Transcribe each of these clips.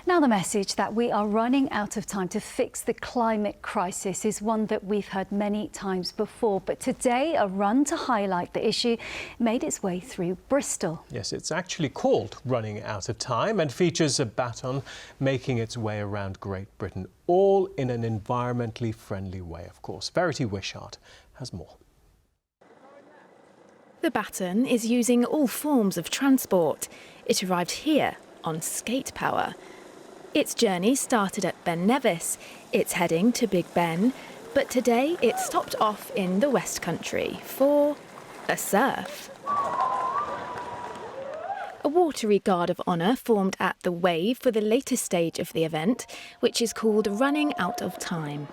Now, the message that we are running out of time to fix the climate crisis is one that we've heard many times before. But today, a run to highlight the issue made its way through Bristol. Yes, it's actually called Running Out of Time and features a baton making its way around Great Britain, all in an environmentally friendly way, of course. Verity Wishart has more. The baton is using all forms of transport. It arrived here on skate power. Its journey started at Ben Nevis. It's heading to Big Ben, but today it stopped off in the West Country for a surf. A watery guard of honour formed at the Wave for the latest stage of the event, which is called Running Out of Time.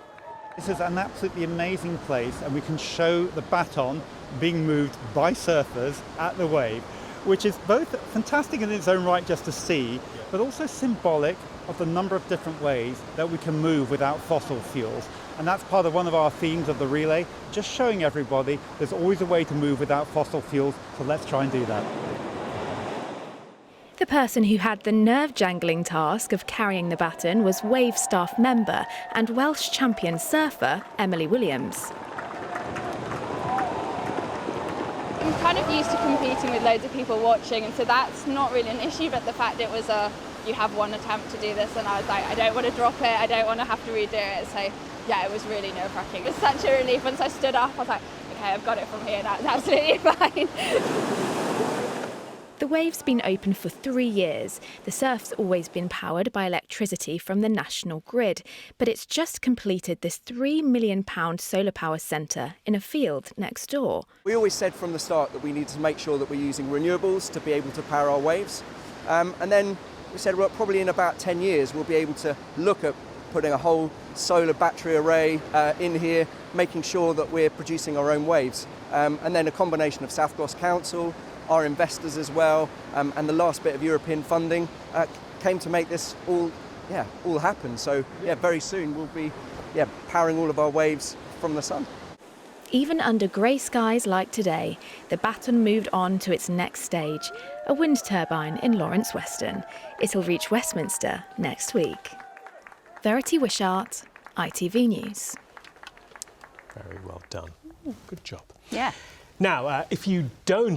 This is an absolutely amazing place, and we can show the baton being moved by surfers at the Wave, which is both fantastic in its own right just to see, but also symbolic of the number of different ways that we can move without fossil fuels. And that's part of one of our themes of the relay, just showing everybody there's always a way to move without fossil fuels, so let's try and do that. The person who had the nerve-jangling task of carrying the baton was Wave staff member and Welsh champion surfer Emily Williams. I'm kind of used to competing with loads of people watching, and so that's not really an issue, but the fact it was you have one attempt to do this, and I was like, I don't want to drop it, I don't want to have to redo it, so yeah, it was really nerve-wracking. It was such a relief. Once I stood up, I was like, okay, I've got it from here now, it's absolutely fine. The Wave's been open for 3 years. The surf's always been powered by electricity from the national grid, but it's just completed this £3 million solar power centre in a field next door. We always said from the start that we needed to make sure that we're using renewables to be able to power our waves. And then we said, well, probably in about 10 years, we'll be able to look at putting a whole solar battery array in here, making sure that we're producing our own waves. And then a combination of South Gloss Council, our investors as well, and the last bit of European funding came to make this all happen. So yeah, very soon we'll be powering all of our waves from the sun. Even under grey skies like today, the baton moved on to its next stage, a wind turbine in Lawrence Weston. It'll reach Westminster next week. Verity Wishart, ITV News. Very well done. Good job. Yeah. Now, if you don't